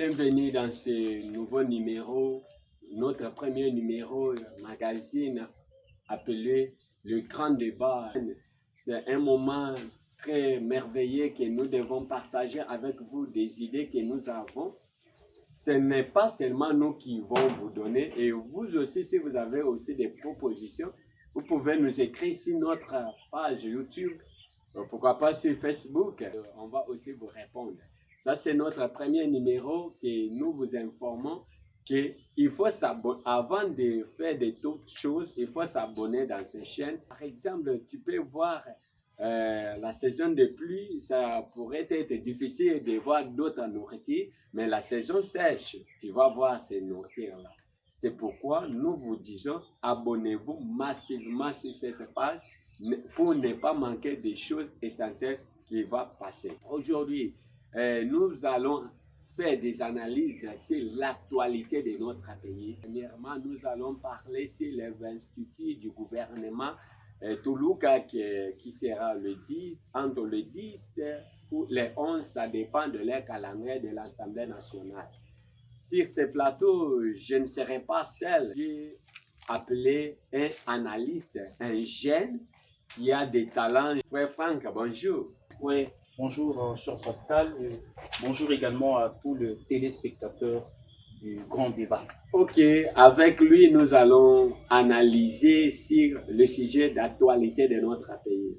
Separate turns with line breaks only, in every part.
Bienvenue dans ce nouveau numéro, notre premier numéro magazine appelé Le Grand Débat. C'est un moment très merveilleux que nous devons partager avec vous des idées que nous avons. Ce n'est pas seulement nous qui vont vous donner, et vous aussi, si vous avez aussi des propositions, vous pouvez nous écrire sur notre page YouTube, pourquoi pas sur Facebook, on va aussi vous répondre. Ça, c'est notre premier numéro que nous vous informons qu'il faut s'abonner. Avant de faire de toutes choses, il faut s'abonner dans ces chaînes. Par exemple, tu peux voir la saison de pluie, ça pourrait être difficile de voir d'autres nourritures, mais la saison sèche, tu vas voir ces nourritures-là. C'est pourquoi nous vous disons, abonnez-vous massivement sur cette page pour ne pas manquer des choses essentielles qui vont passer. Aujourd'hui, nous allons faire des analyses sur l'actualité de notre pays. Premièrement, nous allons parler sur les instituts du gouvernement Toluca qui sera le 10, entre le 10 ou le 11, ça dépend de leur calendrier de l'Assemblée nationale. Sur ce plateau, je ne serai pas seul. J'ai appelé un analyste, un jeune qui a des talents. Frère Franck, bonjour.
Oui. Bonjour, cher Pascal. Bonjour également à tous les téléspectateurs du Grand Débat.
Ok, avec lui, nous allons analyser sur le sujet d'actualité de notre pays.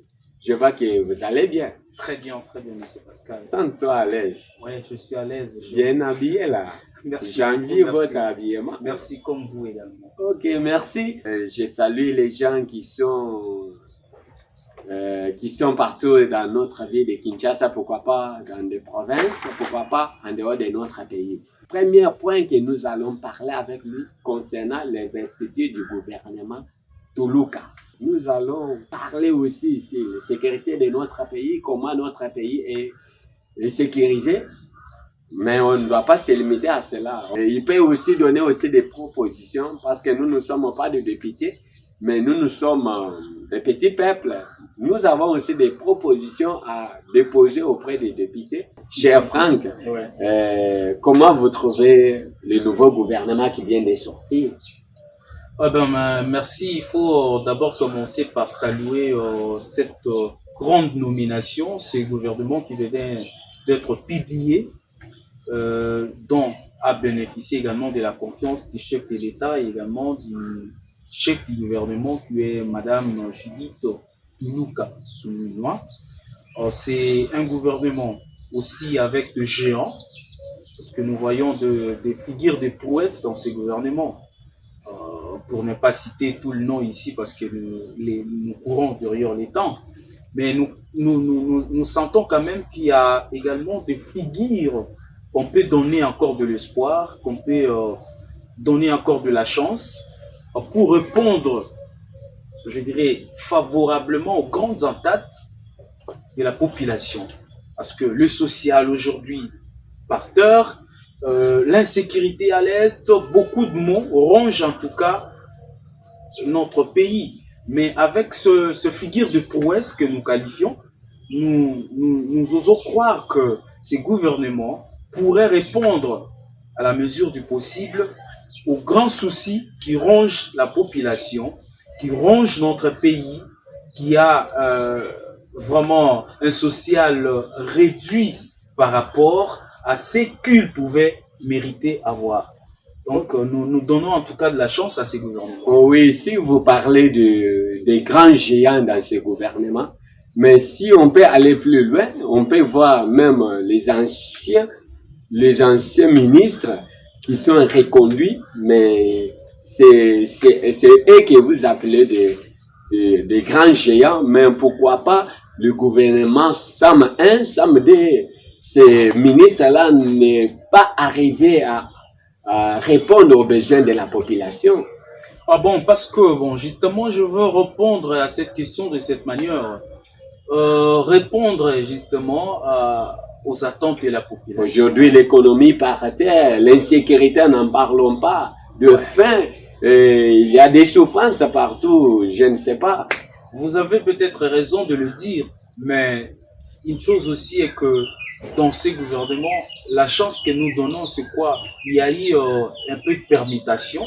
Je vois que vous allez bien.
Très bien, monsieur Pascal.
Sens-toi à l'aise.
Oui, je suis à l'aise.
Bien habillé là.
Merci.
J'envie votre habillement.
Merci comme vous également.
Ok, merci. Je salue les gens qui sont partout dans notre ville de Kinshasa, pourquoi pas dans des provinces, pourquoi pas en dehors de notre pays. Premier point que nous allons parler avec lui concernant les instituts du gouvernement Toluca. Nous allons parler aussi sur la sécurité de notre pays, comment notre pays est sécurisé, mais on ne doit pas se limiter à cela. Il peut aussi donner aussi des propositions parce que nous ne sommes pas des députés, mais nous sommes des petits peuples. Nous avons aussi des propositions à déposer auprès des députés. Cher Franck, comment vous trouvez le nouveau gouvernement qui vient de sortir?
Merci. Il faut d'abord commencer par saluer cette grande nomination, ce gouvernement qui vient d'être publié, dont a bénéficié également de la confiance du chef de l'État et également du chef du gouvernement qui est Madame Judith Toluca Suminwa. C'est un gouvernement aussi avec de géants, parce que nous voyons des figures de prouesse dans ces gouvernements. Pour ne pas citer tout le nom ici, parce que nous courons derrière les temps, mais nous sentons quand même qu'il y a également des figures qu'on peut donner encore de l'espoir, qu'on peut donner encore de la chance, pour répondre, je dirais, favorablement aux grandes attentes de la population. Parce que le social aujourd'hui, par terre, l'insécurité à l'Est, beaucoup de mots rongent en tout cas notre pays. Mais avec ce figure de prouesse que nous qualifions, nous osons croire que ces gouvernements pourraient répondre à la mesure du possible aux grands soucis qui rongent la population, qui rongent notre pays, qui a vraiment un social réduit par rapport à ce qu'il pouvait mériter avoir. Donc nous donnons en tout cas de la chance à ces gouvernements.
Oh oui, si vous parlez des grands géants dans ces gouvernements, mais si on peut aller plus loin, on peut voir même les anciens ministres qui sont reconduits, mais c'est eux que vous appelez des grands géants, mais pourquoi pas le gouvernement Sam 1, Sam 2, ces ministres-là n'est pas arrivé à répondre aux besoins de la population.
Parce que, justement, je veux répondre à cette question de cette manière. Répondre justement aux attentes de la population.
Aujourd'hui, l'économie par terre, l'insécurité, n'en parlons pas, de faim, il y a des souffrances partout, je ne sais pas.
Vous avez peut-être raison de le dire, mais une chose aussi est que dans ces gouvernements, la chance que nous donnons, c'est quoi? Il y a eu un peu de permutation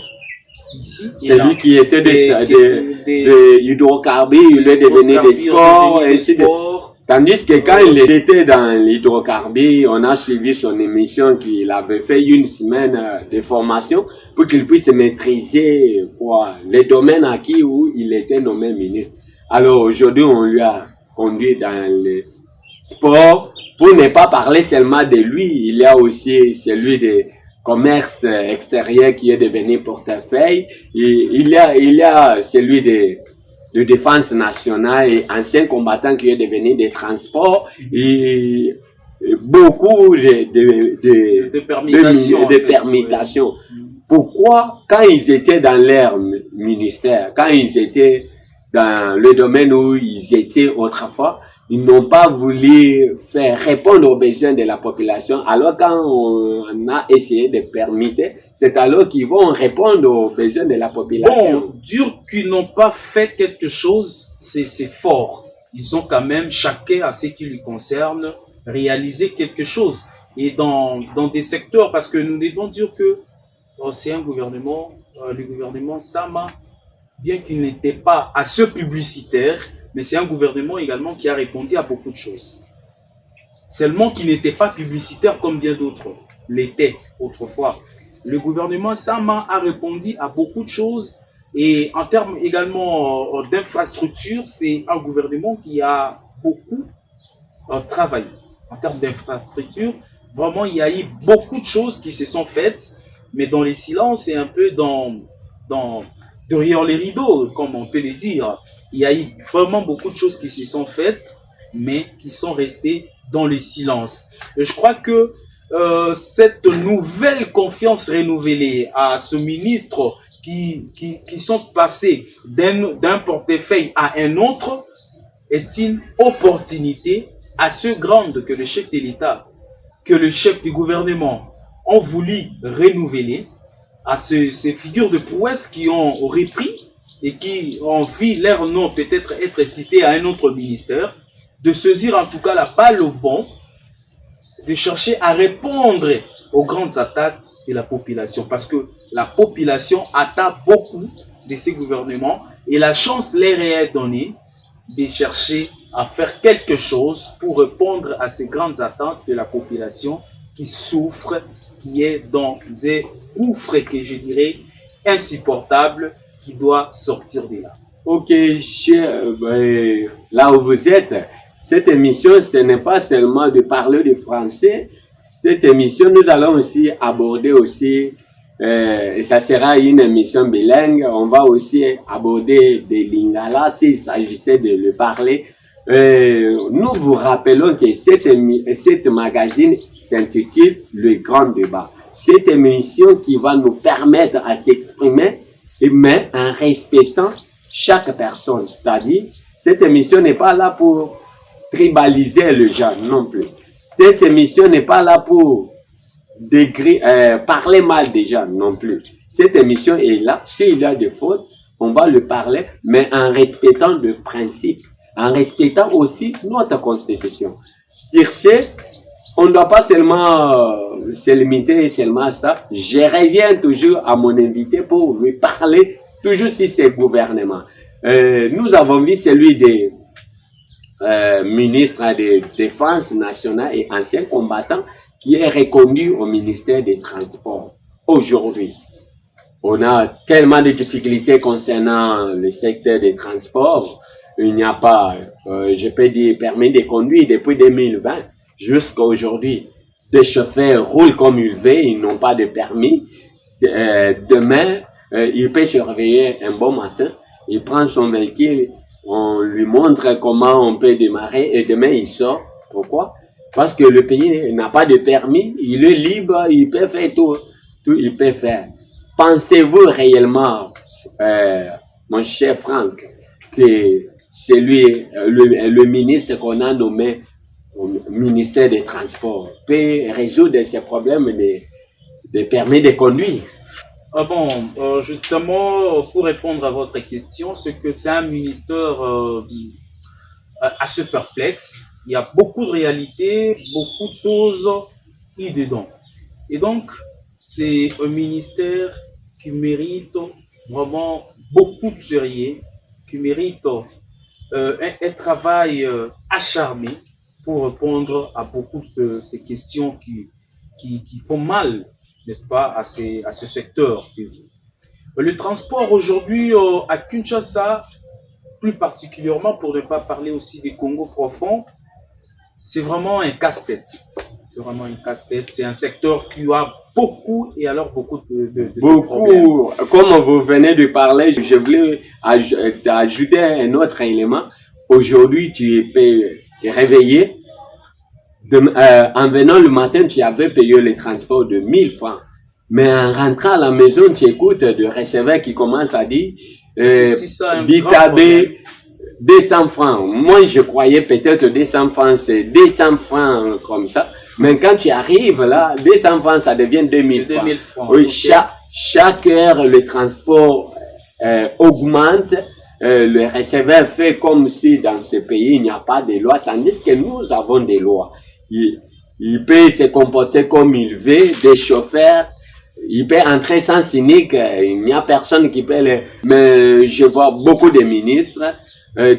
ici et là.
Celui qui était des hydrocarbures, il est devenu des sports, et ainsi de suite. Tandis que quand il était dans l'hydrocarbure, on a suivi son émission qu'il avait fait une semaine de formation pour qu'il puisse maîtriser les domaines acquis où il était nommé ministre. Alors aujourd'hui, on lui a conduit dans le sport pour ne pas parler seulement de lui. Il y a aussi celui de commerce extérieur qui est devenu portefeuille. Et il y a celui de défense nationale et ancien combattant qui est devenu des transports et beaucoup de permutations. Pourquoi, quand ils étaient dans leur ministère, quand ils étaient dans le domaine où ils étaient autrefois, ils n'ont pas voulu faire répondre aux besoins de la population, alors quand on a essayé de permettre, c'est alors qu'ils vont répondre aux besoins de la population.
Bon, dire qu'ils n'ont pas fait quelque chose, c'est fort. Ils ont quand même, chacun à ce qui lui concerne, réalisé quelque chose. Et dans des secteurs, parce que nous devons dire que c'est un gouvernement, le gouvernement Sama, bien qu'il n'était pas assez publicitaire, mais c'est un gouvernement également qui a répondu à beaucoup de choses. Seulement qu'il n'était pas publicitaire comme bien d'autres l'étaient autrefois. Le gouvernement Sama a répondu à beaucoup de choses et en termes également d'infrastructure, c'est un gouvernement qui a beaucoup travaillé. En termes d'infrastructure, vraiment il y a eu beaucoup de choses qui se sont faites, mais dans les silences et un peu derrière les rideaux, comme on peut le dire. Il y a eu vraiment beaucoup de choses qui se sont faites, mais qui sont restées dans le silence. Et je crois que cette nouvelle confiance renouvelée à ce ministre qui sont passés d'un portefeuille à un autre est une opportunité assez grande que le chef de l'État, que le chef du gouvernement ont voulu renouveler à ces figures de prouesse qui ont repris et qui ont vu leur nom peut-être être cité à un autre ministère, de saisir en tout cas la balle au bon, de chercher à répondre aux grandes attaques de la population. Parce que la population attend beaucoup de ces gouvernements et la chance leur est donnée de chercher à faire quelque chose pour répondre à ces grandes attentes de la population qui souffre, qui est dans un gouffre que je dirais insupportable, qui doit sortir de là.
Ok, là où vous êtes, cette émission, ce n'est pas seulement de parler de français. Cette émission, nous allons aussi aborder aussi, et ça sera une émission bilingue, on va aussi aborder des lingala s'il s'agissait de le parler. Nous vous rappelons que cette magazine s'intitule Le Grand Débat. Cette émission qui va nous permettre à s'exprimer, mais en respectant chaque personne. C'est-à-dire, cette émission n'est pas là pour tribaliser le genre non plus. Cette émission n'est pas là pour parler mal des gens non plus. Cette émission est là, s'il y a des fautes, on va le parler, mais en respectant le principe, en respectant aussi notre constitution. Sur ce, on ne doit pas seulement se limiter seulement à ça. Je reviens toujours à mon invité pour lui parler toujours sur ces gouvernements. Nous avons vu celui des ministres de Défense nationale et anciens combattants qui est reconduit au ministère des Transports. Aujourd'hui, on a tellement de difficultés concernant le secteur des transports. Il n'y a pas, je peux dire, permis de conduire depuis 2020 jusqu'à aujourd'hui. Des chauffeurs roulent comme ils veulent, ils n'ont pas de permis. Demain, il peut surveiller un bon matin, il prend son véhicule, on lui montre comment on peut démarrer et demain il sort. Pourquoi? Parce que le pays n'a pas de permis, il est libre, il peut faire tout il peut faire. Pensez-vous réellement, mon cher Franck, que c'est lui, le ministre qu'on a nommé au ministère des Transports, peut résoudre ces problèmes de permis de conduire?
Justement, pour répondre à votre question, c'est que c'est un ministère assez perplexe il y a beaucoup de réalités, beaucoup de choses y dedans. Et donc, c'est un ministère qui mérite vraiment beaucoup de sérieux, qui mérite un travail acharné pour répondre à beaucoup de ces questions qui font mal, n'est-ce pas, à ce secteur de vie. Le transport aujourd'hui à Kinshasa, plus particulièrement pour ne pas parler aussi des Congo profonds, c'est vraiment un casse-tête. C'est vraiment un casse-tête. C'est un secteur qui a beaucoup et alors beaucoup de
beaucoup, comme vous venez de parler, je voulais ajouter un autre élément. Aujourd'hui, tu peux te réveiller. En venant le matin, tu avais payé le transport de 1000 francs. Mais en rentrant à la maison, tu écoutes le receveur qui commence à dire Vitabé, 200 francs. Moi, je croyais peut-être 200 francs, c'est 200 francs comme ça. Mais quand tu arrives là, 200 francs, ça devient 2000 francs.
2000 francs.
Oui,
okay.
Chaque heure, le transport augmente. Le receveur fait comme si dans ce pays, il n'y a pas de loi, tandis que nous avons des lois. Il peut se comporter comme il veut, des chauffeurs. Il peut entrer sans cynique, il n'y a personne qui peut le... Mais je vois beaucoup de ministres.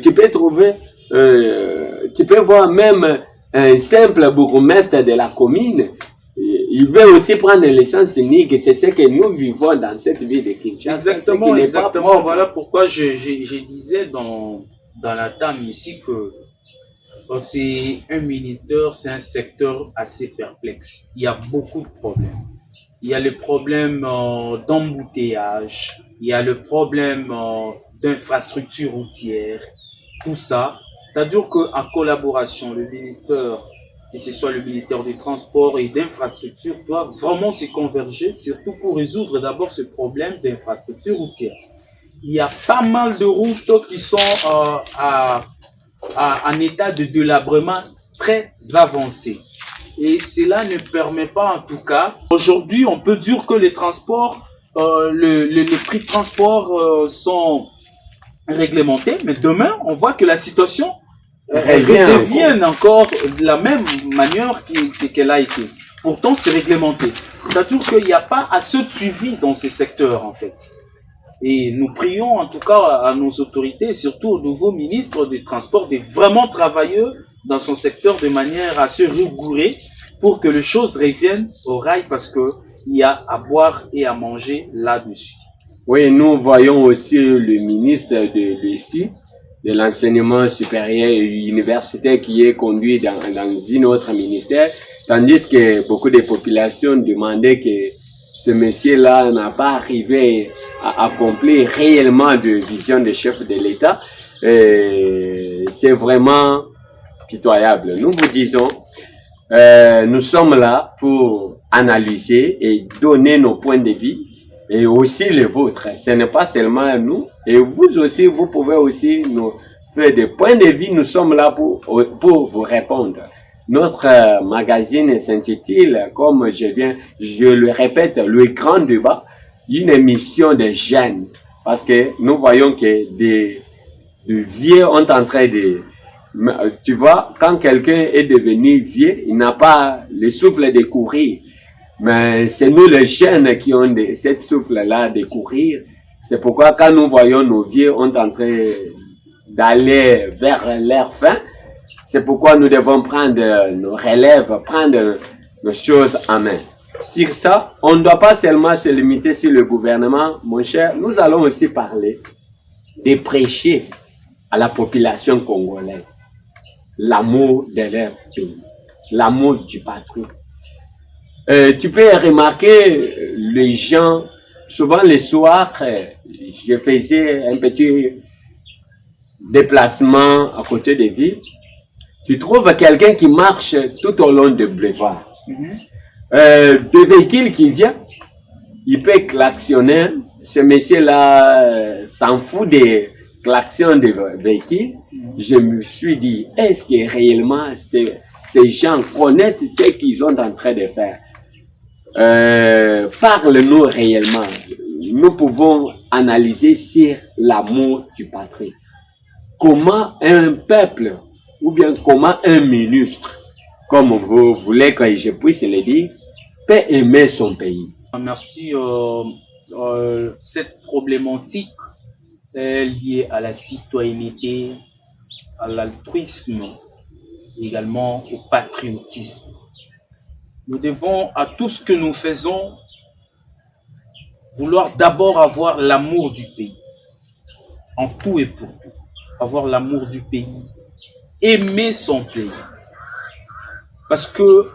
Tu peux trouver, tu peux voir même un simple bourgmestre de la commune. Il veut aussi prendre le sens cynique, et c'est ce que nous vivons dans cette ville de Kinshasa.
Exactement, exactement. Voilà pourquoi je disais dans la table ici que c'est un ministère, c'est un secteur assez perplexe. Il y a beaucoup de problèmes. Il y a le problème d'embouteillage, il y a le problème d'infrastructures routières, tout ça. C'est-à-dire qu'en collaboration, le ministère, que ce soit le ministère des Transports et d'Infrastructures, doit vraiment se converger, surtout pour résoudre d'abord ce problème d'infrastructures routières. Il y a pas mal de routes qui sont en état de délabrement très avancé. Et cela ne permet pas, en tout cas, aujourd'hui, on peut dire que les transports, les prix de transport sont réglementés, mais demain, on voit que la situation redevient encore de la même manière qu'elle a été. Pourtant, c'est réglementé. C'est-à-dire qu'il n'y a pas assez de suivi dans ces secteurs, en fait. Et nous prions, en tout cas, à nos autorités, et surtout au nouveau ministre des Transports, de vraiment travailler dans son secteur de manière à se rigourer pour que les choses reviennent au rail, parce qu'il y a à boire et à manger là-dessus.
Oui, nous voyons aussi le ministre de l'enseignement supérieur et universitaire qui est conduit dans une autre ministère, tandis que beaucoup de populations demandaient que ce monsieur-là n'a pas arrivé à accomplir réellement de vision de chef de l'État. C'est vraiment pitoyable. Nous vous disons, nous sommes là pour analyser et donner nos points de vue et aussi les vôtres. Ce n'est pas seulement nous. Et vous aussi, vous pouvez aussi nous faire des points de vue. Nous sommes là pour vous répondre. Notre magazine s'intitule, comme je le répète, le grand débat, une émission de jeunes. Parce que nous voyons que des vieux ont en train de... Tu vois, quand quelqu'un est devenu vieux, il n'a pas le souffle de courir. Mais c'est nous les jeunes qui ont cette souffle-là de courir. C'est pourquoi quand nous voyons nos vieux ont en train d'aller vers leur fin, c'est pourquoi nous devons prendre nos relèves, prendre nos choses en main. Sur ça, on ne doit pas seulement se limiter sur le gouvernement, mon cher. Nous allons aussi parler de prêcher à la population congolaise l'amour de leur pays, l'amour du patrie. Tu peux remarquer les gens, souvent les soirs, je faisais un petit déplacement à côté des villes. Tu trouves quelqu'un qui marche tout au long du boulevard. Des véhicules qui viennent, il peut klaxonner. Ce monsieur-là s'en fout des klaxons des véhicules. Je me suis dit, est-ce que réellement ces gens connaissent ce qu'ils sont en train de faire? Parle-nous réellement. Nous pouvons analyser sur l'amour du patrie. Comment un peuple ou bien comment un ministre, comme vous voulez que je puisse le dire, peut aimer son pays?
Merci. Cette problématique est liée à la citoyenneté, à l'altruisme, également au patriotisme. Nous devons, à tout ce que nous faisons, vouloir d'abord avoir l'amour du pays, en tout et pour tout. Avoir l'amour du pays, aimer son pays. Parce que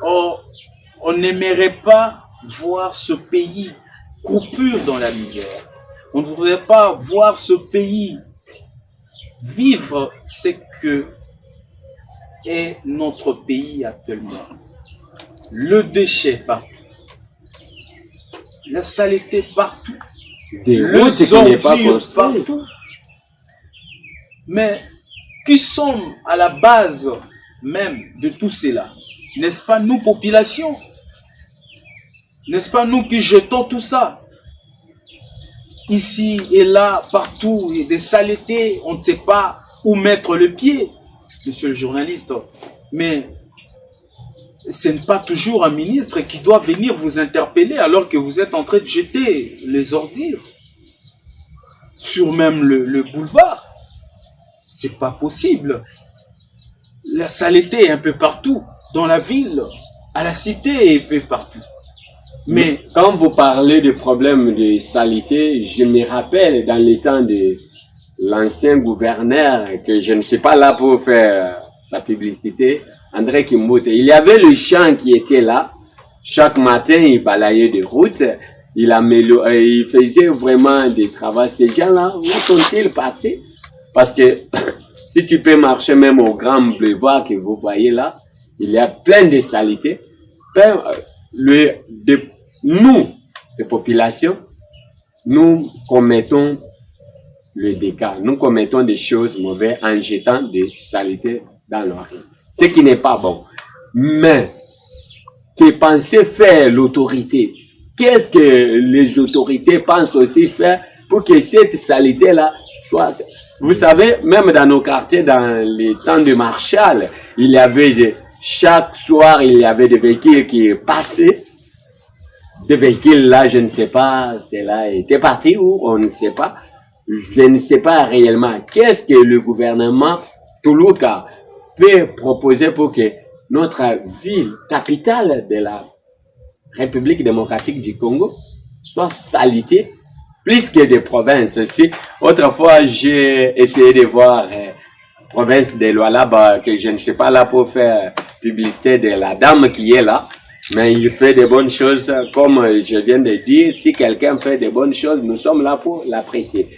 on n'aimerait pas voir ce pays croupir dans la misère. On ne voudrait pas voir ce pays vivre ce que est notre pays actuellement. Le déchet partout, la saleté partout, les ordures partout. Mais qui sommes à la base même de tout cela? N'est-ce pas nous, population? N'est-ce pas nous qui jetons tout ça? Ici et là, partout, il y a des saletés, on ne sait pas où mettre le pied, monsieur le journaliste. Mais ce n'est pas toujours un ministre qui doit venir vous interpeller alors que vous êtes en train de jeter les ordures sur même le boulevard. C'est pas possible. La saleté est un peu partout, dans la ville, à la cité et un peu partout.
Mais quand vous parlez de problèmes de saleté, je me rappelle dans les temps de l'ancien gouverneur, que je ne suis pas là pour faire sa publicité, André Kimbuta. Il y avait le champ qui était là. Chaque matin, il balayait des routes. Il faisait vraiment des travaux. Ces gens-là, où sont-ils passés? Parce que si tu peux marcher même au grand boulevard que vous voyez là, il y a plein de saletés. Nous, les populations, nous commettons le dégât. Nous commettons des choses mauvaises en jetant des saletés dans l'eau. Ce qui n'est pas bon. Mais, que pensait faire l'autorité? Qu'est-ce que les autorités pensent aussi faire pour que cette saleté-là soit... Vous savez, même dans nos quartiers, dans les temps de Marshall, il y avait chaque soir, il y avait des véhicules qui passaient. Des véhicules là, je ne sais pas, cela était parti où, on ne sait pas. Je ne sais pas réellement qu'est-ce que le gouvernement Tuluka peut proposer pour que notre ville, capitale de la République démocratique du Congo, soit salitée plus que des provinces. Si autrefois j'ai essayé de voir province de Lualaba, que je ne suis pas là pour faire publicité de la dame qui est là, mais il fait de bonnes choses, comme je viens de dire. Si quelqu'un fait de bonnes choses, nous sommes là pour l'apprécier.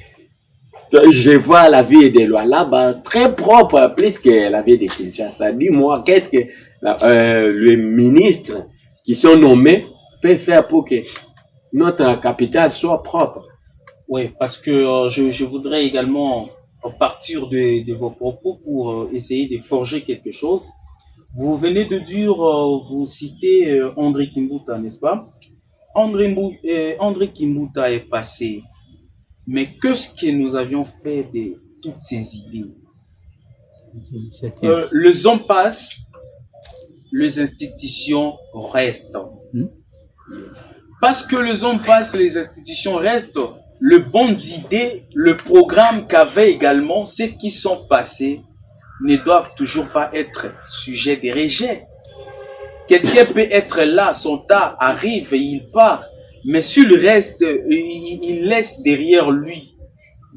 Je vois la vie de Lualaba très propre, plus que la vie de Kinshasa. Dis-moi, qu'est-ce que les ministres qui sont nommés peuvent faire pour que notre capitale soit propre?
Oui, parce que je voudrais également partir de vos propos pour essayer de forger quelque chose. Vous venez de dire, vous citez André Kimbuta, n'est-ce pas? André Kimbuta est passé. Mais qu'est-ce que nous avions fait de toutes ces idées? Les hommes passent, les institutions restent. Parce que les hommes passent, les institutions restent, les bonnes idées, le programme qu'avaient également ceux qui sont passés ne doivent toujours pas être sujets de rejet. Quelqu'un peut être là, son tas arrive et il part, mais s'il reste, il laisse derrière lui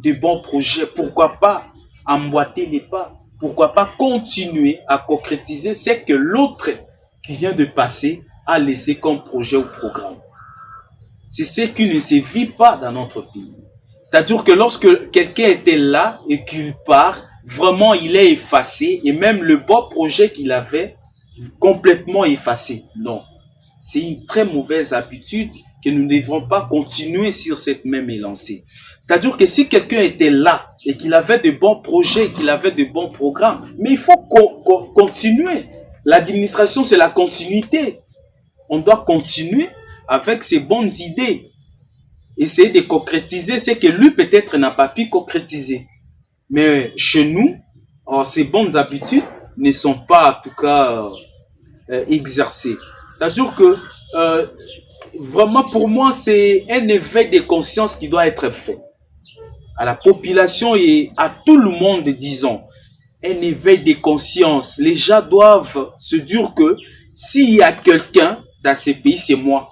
de bons projets. Pourquoi pas emboîter les pas? Pourquoi pas continuer à concrétiser ce que l'autre qui vient de passer a laissé comme projet ou programme? C'est ce qui ne se vit pas dans notre pays. C'est-à-dire que lorsque quelqu'un était là et qu'il part, vraiment il est effacé et même le beau projet qu'il avait complètement effacé. Non, c'est une très mauvaise habitude que nous ne devrons pas continuer sur cette même élancée. C'est-à-dire que si quelqu'un était là et qu'il avait de bons projets, qu'il avait de bons programmes, mais il faut continuer. L'administration, c'est la continuité. On doit continuer avec ses bonnes idées. Essayer de concrétiser ce que lui peut-être n'a pas pu concrétiser. Mais chez nous, ces bonnes habitudes ne sont pas en tout cas exercées. C'est-à-dire que vraiment pour moi c'est un éveil de conscience qui doit être fait à la population et à tout le monde, disons, un éveil de conscience. Les gens doivent se dire que s'il y a quelqu'un dans ces pays, c'est moi.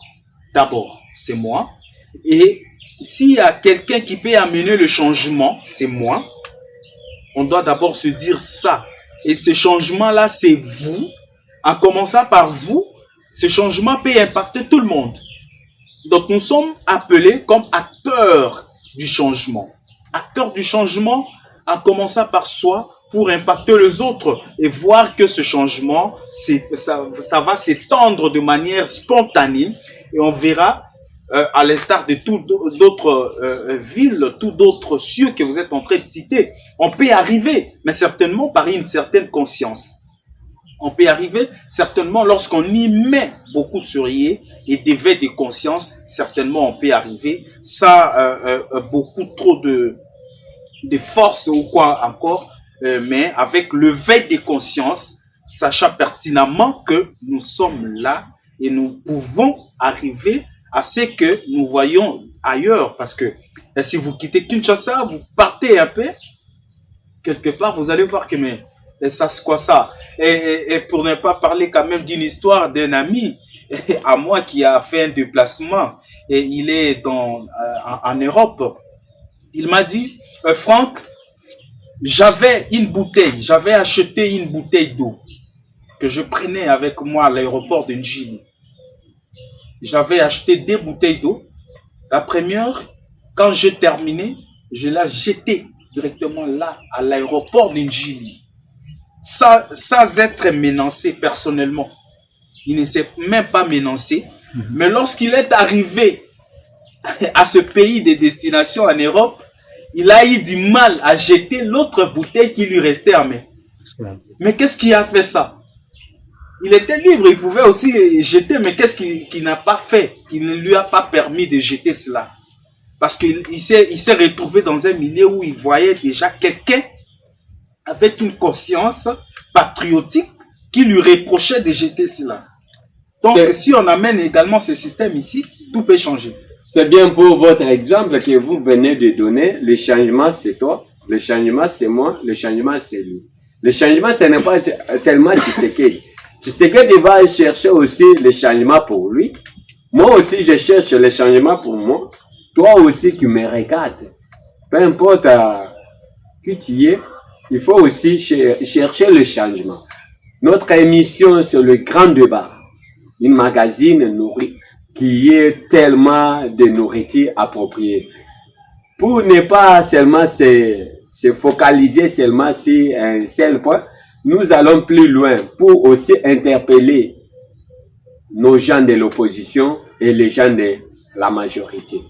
D'abord, c'est moi. Et s'il y a quelqu'un qui peut amener le changement, c'est moi. On doit d'abord se dire ça. Et ce changement-là, c'est vous. En commençant par vous, ce changement peut impacter tout le monde. Donc, nous sommes appelés comme acteurs du changement. Acteurs du changement en commençant par soi pour impacter les autres et voir que ce changement, ça va s'étendre de manière spontanée et on verra, à l'instar de toutes d'autres villes, tous d'autres cieux que vous êtes en train de citer, on peut y arriver, mais certainement par une certaine conscience. On peut y arriver certainement lorsqu'on y met beaucoup de sérieux et d'éveil de conscience, certainement on peut y arriver sans beaucoup trop de force ou quoi encore, mais avec le veille de conscience, sachant pertinemment que nous sommes là et nous pouvons arriver à ce que nous voyons ailleurs. Parce que si vous quittez Kinshasa, vous partez un peu, quelque part, vous allez voir que mais ça c'est quoi ça? Et pour ne pas parler quand même d'une histoire d'un ami à moi qui a fait un déplacement et il est en Europe. Il m'a dit, Franck, j'avais acheté une bouteille d'eau que je prenais avec moi à l'aéroport de Njili. J'avais acheté 2 bouteilles d'eau. La première, quand j'ai terminé, je l'ai jetée directement là, à l'aéroport de Njili. Sans être menacé personnellement. Il ne s'est même pas menacé. Mais lorsqu'il est arrivé à ce pays de destination en Europe, il a eu du mal à jeter l'autre bouteille qui lui restait en main. Mais qu'est-ce qui a fait ça? Il était libre, il pouvait aussi jeter, mais qu'est-ce qu'il n'a pas fait? Il ne lui a pas permis de jeter cela. Parce qu'il s'est retrouvé dans un milieu où il voyait déjà quelqu'un avec une conscience patriotique qui lui reprochait de jeter cela. Donc, si on amène également ce système ici, tout peut changer.
C'est bien pour votre exemple que vous venez de donner. Le changement, c'est toi. Le changement, c'est moi. Le changement, c'est lui. Le changement, ce n'est pas seulement Tshisekedi. Tshisekedi va chercher aussi le changement pour lui. Moi aussi, je cherche le changement pour moi. Toi aussi, tu me regardes. Peu importe qui tu es, il faut aussi chercher le changement. Notre émission sur le grand débat, une magazine nourrie, qui est tellement de nourriture appropriée. Pour ne pas seulement se focaliser seulement sur un seul point, nous allons plus loin pour aussi interpeller nos gens de l'opposition et les gens de la majorité.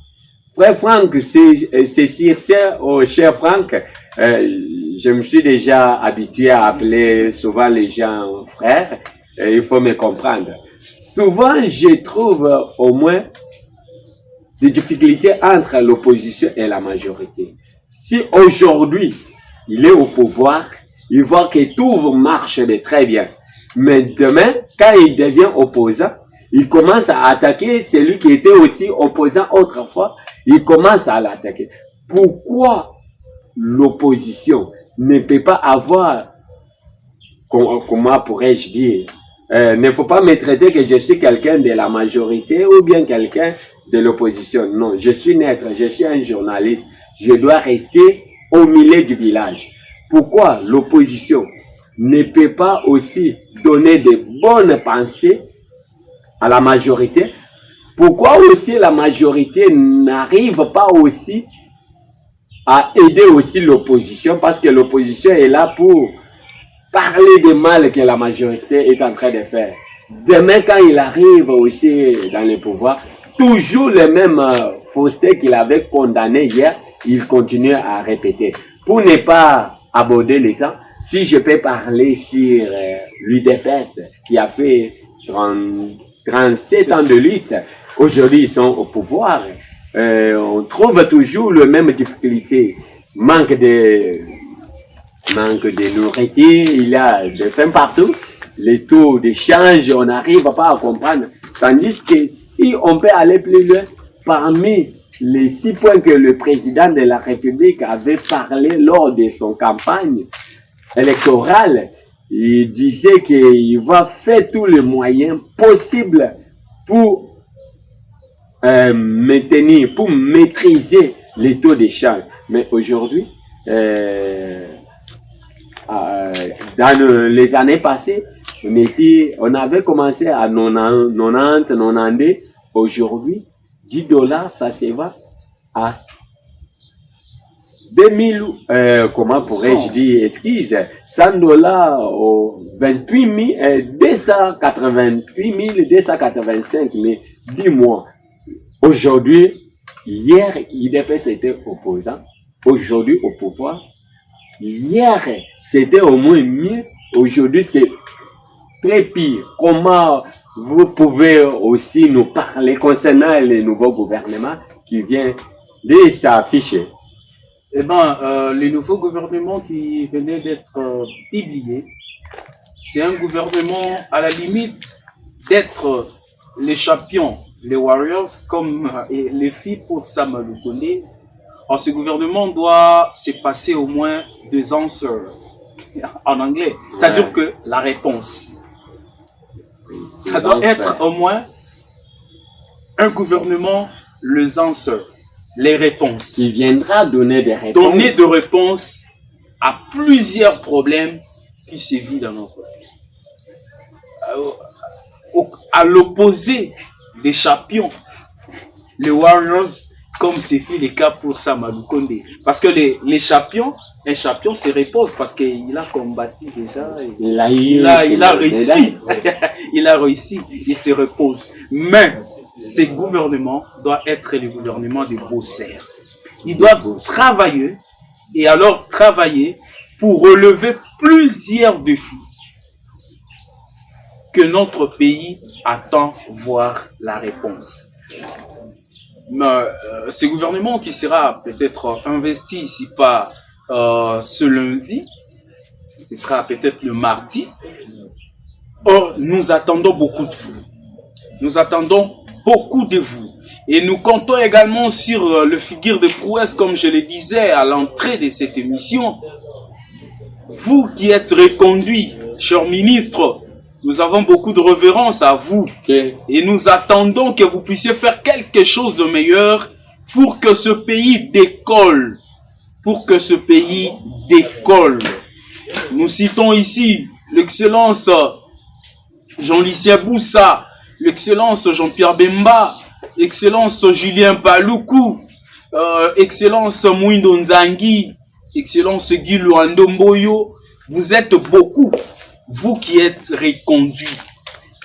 Frère Franck, c'est sincère, oh cher Franck, je me suis déjà habitué à appeler souvent les gens frères, il faut me comprendre. Souvent, je trouve au moins des difficultés entre l'opposition et la majorité. Si aujourd'hui, il est au pouvoir, il voit que tout marche très bien. Mais demain, quand il devient opposant, il commence à attaquer celui qui était aussi opposant autrefois. Il commence à l'attaquer. Pourquoi l'opposition ne peut pas avoir, comment pourrais-je dire, ne faut pas me traiter que je suis quelqu'un de la majorité ou bien quelqu'un de l'opposition. Non, je suis neutre, je suis un journaliste. Je dois rester au milieu du village. Pourquoi l'opposition ne peut pas aussi donner de bonnes pensées à la majorité? Pourquoi aussi la majorité n'arrive pas aussi à aider aussi l'opposition? Parce que l'opposition est là pour parler des mal que la majorité est en train de faire. Demain, quand il arrive aussi dans le pouvoir, toujours les mêmes faussetés qu'il avait condamnées hier, il continue à répéter. Pour ne pas aborder le temps, si je peux parler sur l'UDPS qui a fait 37 ans de lutte, aujourd'hui ils sont au pouvoir. On trouve toujours les mêmes difficultés. Manque de manque de nourriture, il y a des faim partout. Les taux d'échange, on n'arrive pas à comprendre. Tandis que si on peut aller plus loin, parmi les 6 points que le président de la République avait parlé lors de son campagne électorale, il disait qu'il va faire tous les moyens possibles pour maintenir, pour maîtriser les taux d'échange. Mais aujourd'hui, dans les années passées, on avait commencé à 90, 92. Aujourd'hui, $10, ça se va à 2000, comment pourrais-je dire, excuse, $100 au 28 288 285, mais dis-moi, aujourd'hui, hier, IDPS était opposant, aujourd'hui au pouvoir, hier, c'était au moins mieux, aujourd'hui, c'est très pire. Comment vous pouvez aussi nous parler concernant le nouveau gouvernement qui vient de s'afficher?
Eh bien, le nouveau gouvernement qui venait d'être publié, c'est un gouvernement à la limite d'être les champions, les Warriors, comme les filles pour Sama Lukonde. Alors, ce gouvernement doit se passer au moins 2 answers en anglais, c'est-à-dire que la réponse. Ça doit être au moins un gouvernement, les answers, les réponses.
Qui viendra donner des réponses.
Donner des réponses à plusieurs problèmes qui sévissent dans notre pays. À l'opposé des champions, les Warriors, comme c'est fait le cas pour Sama Lukonde. Parce que les champions, un champion se repose parce qu'il a combattu déjà. Il a réussi. Il a réussi. Il se repose. Mais ce gouvernement doit être le gouvernement des bosseurs. Ils doivent travailler et alors travailler pour relever plusieurs défis que notre pays attend voir la réponse. Mais, ce gouvernement qui sera peut-être investi, si pas ce lundi, ce sera peut-être le mardi. Or, nous attendons beaucoup de vous. Nous attendons beaucoup de vous. Et nous comptons également sur le figure de prouesse, comme je le disais à l'entrée de cette émission. Vous qui êtes reconduits, chers ministres, nous avons beaucoup de révérence à vous. Et nous attendons que vous puissiez faire quelque chose de meilleur pour que ce pays décolle. Pour que ce pays décolle. Nous citons ici l'excellence Jean-Lucien Boussa, l'excellence Jean-Pierre Bemba, excellence Julien Paloukou, excellence Mouindo Nzangi, excellence Guy Luandomboyo. Vous êtes beaucoup, vous qui êtes reconduits.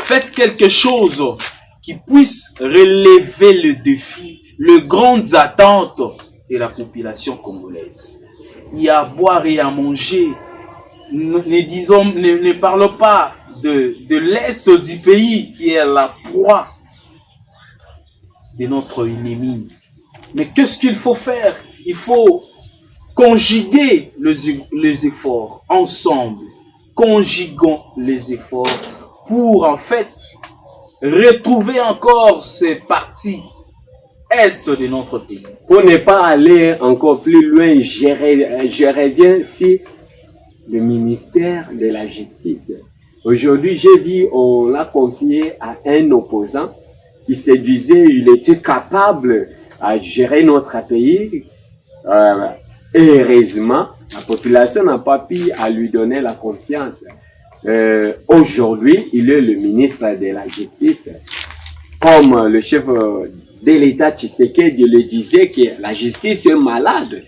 Faites quelque chose qui puisse relever le défi, les grandes attentes de la population congolaise. Il y a à boire et à manger. Ne parlons pas de l'Est du pays qui est la proie de notre ennemi. Mais qu'est-ce qu'il faut faire? Il faut conjuguer les efforts ensemble. Conjuguons les efforts pour en fait retrouver encore ces parties est de notre pays.
Pour ne pas aller encore plus loin, je reviens sur le ministère de la Justice. Aujourd'hui, j'ai vu, on l'a confié à un opposant qui se disait qu'il était capable à gérer notre pays. Et heureusement, la population n'a pas pu à lui donner la confiance. Aujourd'hui, il est le ministre de la Justice. Comme le chef de l'État Tshisekedi le disait que la justice est malade.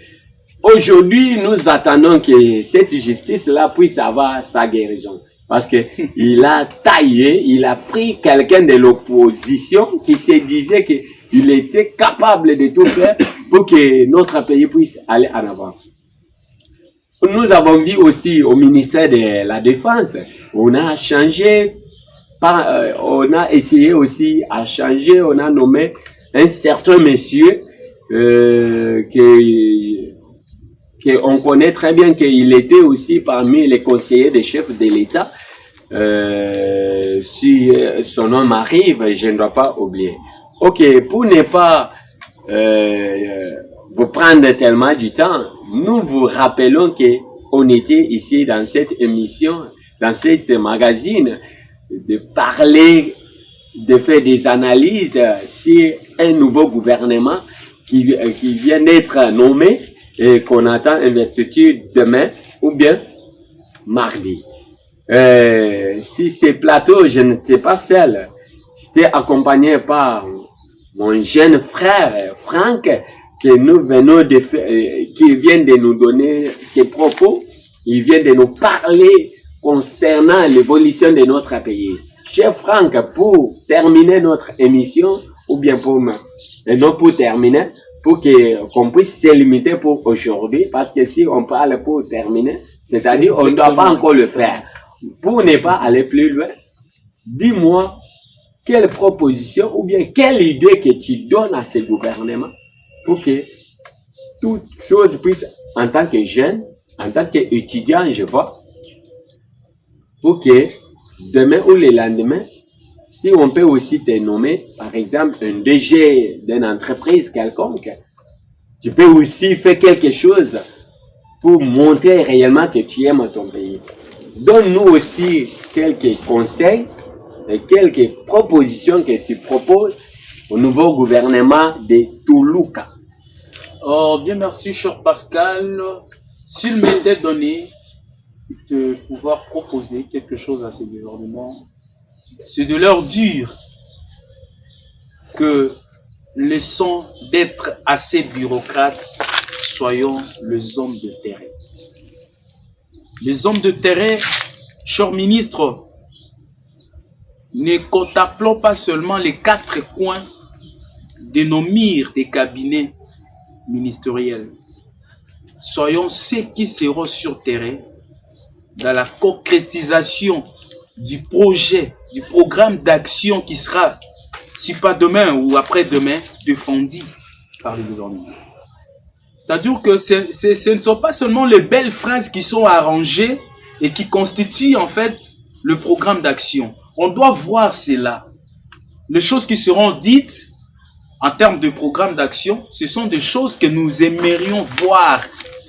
Aujourd'hui, nous attendons que cette justice-là puisse avoir sa guérison. Parce que il a taillé, il a pris quelqu'un de l'opposition qui se disait qu'il était capable de tout faire pour que notre pays puisse aller en avant. Nous avons vu aussi au ministère de la Défense, on a changé, on a essayé aussi à changer, on a nommé un certain monsieur qu'on connaît très bien qu'il était aussi parmi les conseillers des chefs de l'État. Si son nom m'arrive, je ne dois pas oublier. Ok, pour ne pas vous prendre tellement du temps, nous vous rappelons qu'on était ici dans cette émission, dans cette magazine, de parler, de faire des analyses sur un nouveau gouvernement qui vient d'être nommé et qu'on attend investiture demain ou bien mardi. Si ces plateaux, je n'étais pas seul, j'étais accompagné par mon jeune frère Franck, que nous venons de faire, qui vient de nous donner ses propos. Il vient de nous parler concernant l'évolution de notre pays. Cher Franck, pour terminer notre émission, ou bien non pour terminer, pour qu'on puisse se limiter pour aujourd'hui, parce que si on parle pour terminer, c'est-à-dire on ne doit pas encore le faire. Pour ne pas aller plus loin, dis-moi quelle proposition ou bien quelle idée que tu donnes à ce gouvernement pour que toute chose puisse, en tant que jeune, en tant qu'étudiant, je vois, pour que demain ou le lendemain, si on peut aussi te nommer, par exemple, un DG d'une entreprise quelconque, tu peux aussi faire quelque chose pour montrer réellement que tu aimes ton pays. Donne-nous aussi quelques conseils et quelques propositions que tu proposes au nouveau gouvernement de Toulouka.
Oh, bien merci, cher Pascal. S'il m'était donné de pouvoir proposer quelque chose à ce gouvernement, c'est de leur dire que laissons d'être assez bureaucrates, soyons les hommes de terrain. Les hommes de terrain, cher ministre, ne contemplons pas seulement les 4 coins de nos murs des cabinets ministériels. Soyons ceux qui seront sur terrain dans la concrétisation du projet, du programme d'action qui sera, si pas demain ou après-demain, défendu par le gouvernement. C'est-à-dire que ce ne sont pas seulement les belles phrases qui sont arrangées et qui constituent en fait le programme d'action. On doit voir cela. Les choses qui seront dites en termes de programme d'action, ce sont des choses que nous aimerions voir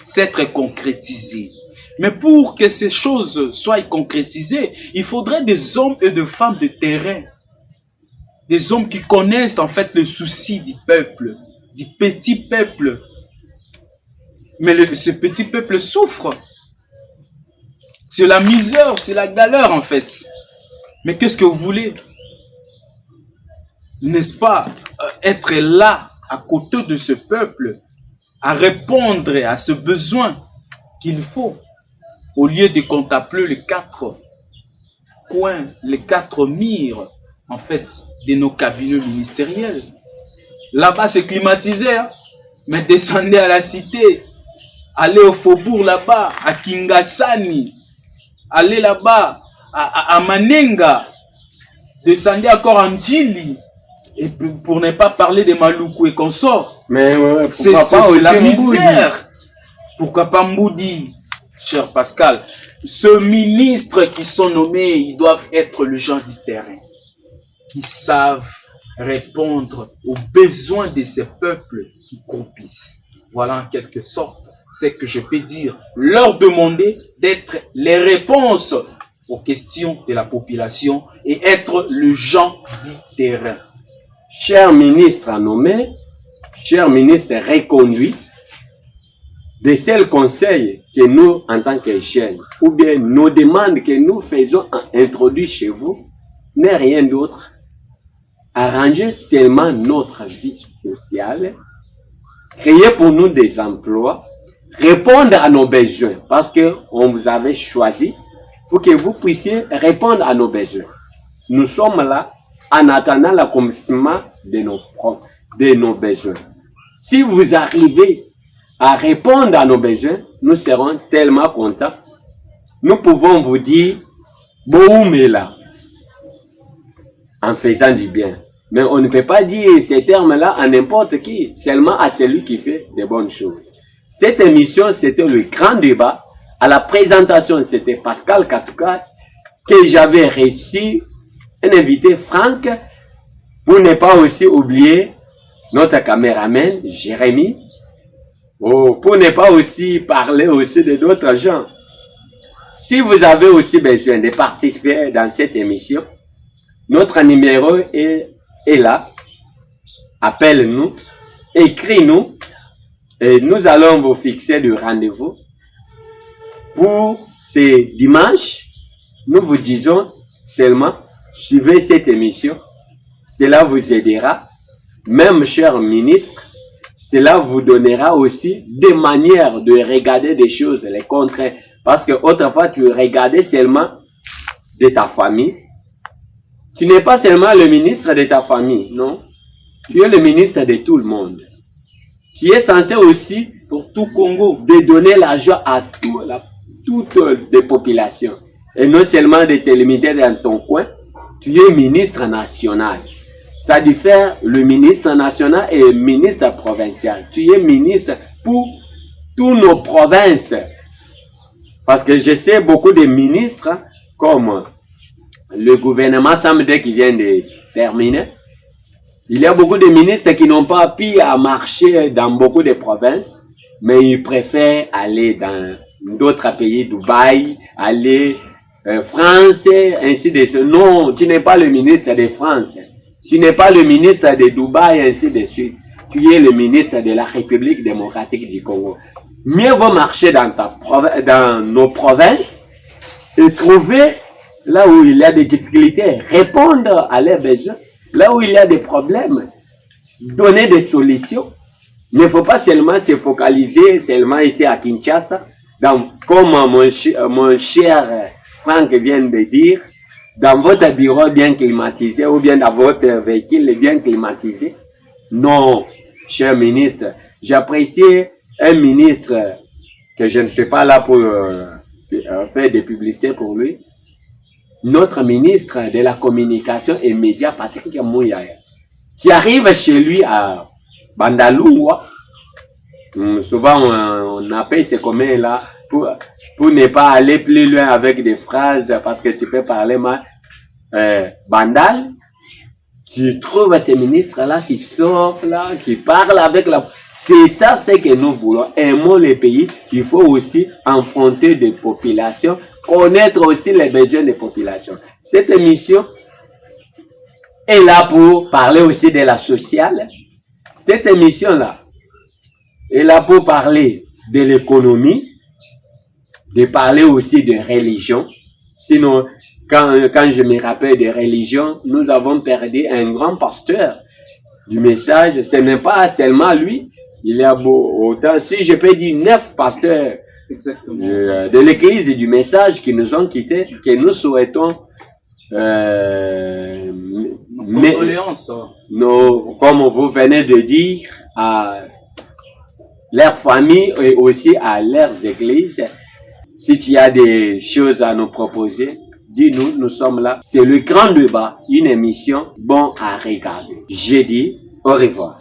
s'être concrétisées. Mais pour que ces choses soient concrétisées, il faudrait des hommes et des femmes de terrain. Des hommes qui connaissent en fait le souci du peuple, du petit peuple. Mais ce petit peuple souffre. C'est la misère, c'est la galère en fait. Mais qu'est-ce que vous voulez? N'est-ce pas être là, à côté de ce peuple, à répondre à ce besoin qu'il faut, au lieu de contempler les 4 coins, les 4 murs, en fait, de nos cabinets ministériels. Là-bas, c'est climatisé, hein? Mais descendez à la cité, allez au faubourg là-bas, à Kingasani, allez là-bas, à Manenga, descendez encore en Djili, et pour ne pas parler de Maluku et consorts.
Mais
c'est la misère. Pourquoi pas Mboudi, cher Pascal? Ce ministre qui sont nommés, ils doivent être le gens du terrain, qui savent répondre aux besoins de ces peuples qui croupissent. Voilà en quelque sorte ce que je peux dire. Leur demander d'être les réponses aux questions de la population et être le gens du terrain.
Cher ministre nommé, cher ministre reconduit, de seuls conseils que nous, en tant que jeunes, ou bien nos demandes que nous faisons introduire chez vous, n'est rien d'autre. Arranger seulement notre vie sociale, créer pour nous des emplois, répondre à nos besoins, parce que on vous avait choisi pour que vous puissiez répondre à nos besoins. Nous sommes là en attendant l'accomplissement de nos besoins. Si vous arrivez à répondre à nos besoins, nous serons tellement contents. Nous pouvons vous dire, Boumela, en faisant du bien. Mais on ne peut pas dire ces termes-là à n'importe qui, seulement à celui qui fait des bonnes choses. Cette émission, c'était le grand débat. À la présentation, c'était Pascal Katouka, que j'avais reçu, un invité Franck, pour ne pas aussi oublier notre caméraman, Jérémy, pour ne pas aussi parler aussi de d'autres gens. Si vous avez aussi besoin de participer dans cette émission, notre numéro est là. Appelle-nous, écris-nous, et nous allons vous fixer le rendez-vous pour ce dimanche. Nous vous disons seulement, suivez cette émission, cela vous aidera. Même, cher ministre, cela vous donnera aussi des manières de regarder des choses, les contraires. Parce que autrefois, tu regardais seulement de ta famille. Tu n'es pas seulement le ministre de ta famille, non. Tu es le ministre de tout le monde. Tu es censé aussi,
pour tout Congo,
de donner la joie à toutes les populations. Et non seulement de te limiter dans ton coin, tu es ministre national. Ça diffère le ministre national et le ministre provincial. Tu es ministre pour toutes nos provinces. Parce que je sais beaucoup de ministres, comme le gouvernement Samdé qui vient de terminer. Il y a beaucoup de ministres qui n'ont pas pu marcher dans beaucoup de provinces, mais ils préfèrent aller dans d'autres pays, Dubaï, aller France, ainsi de suite. Non, tu n'es pas le ministre de France. Tu n'es pas le ministre de Dubaï, ainsi de suite. Tu es le ministre de la République démocratique du Congo. Mieux vaut marcher dans nos provinces et trouver là où il y a des difficultés, répondre à leurs besoins, là où il y a des problèmes, donner des solutions. Il ne faut pas seulement se focaliser seulement ici à Kinshasa, comme mon cher Franck vient de dire, dans votre bureau bien climatisé ou bien dans votre véhicule bien climatisé. Non, cher ministre, j'apprécie un ministre que je ne suis pas là pour faire des publicités pour lui. Notre ministre de la communication et médias, Patrick Mouyaya, qui arrive chez lui à Bandalungwa. Souvent, on appelle ces communs là pour ne pas aller plus loin avec des phrases parce que tu peux parler mal. Bandal, tu trouves ces ministres-là qui sortent là, qui parlent avec la... C'est ça ce que nous voulons. Aimons les pays. Il faut aussi affronter des populations, connaître aussi les besoins des populations. Cette émission est là pour parler aussi de la sociale. Cette émission-là est là pour parler de l'économie, de parler aussi de religion. Sinon, quand je me rappelle de religion, nous avons perdu un grand pasteur du message. Ce n'est pas seulement lui. Il y a autant, si je peux dire 9 pasteurs de l'église et du message qui nous ont quittés, que nous souhaitons comme vous venez de dire, à leurs familles et aussi à leurs églises. Si tu as des choses à nous proposer, dis-nous, nous sommes là. C'est le grand débat, une émission bon à regarder. J'ai dit au revoir.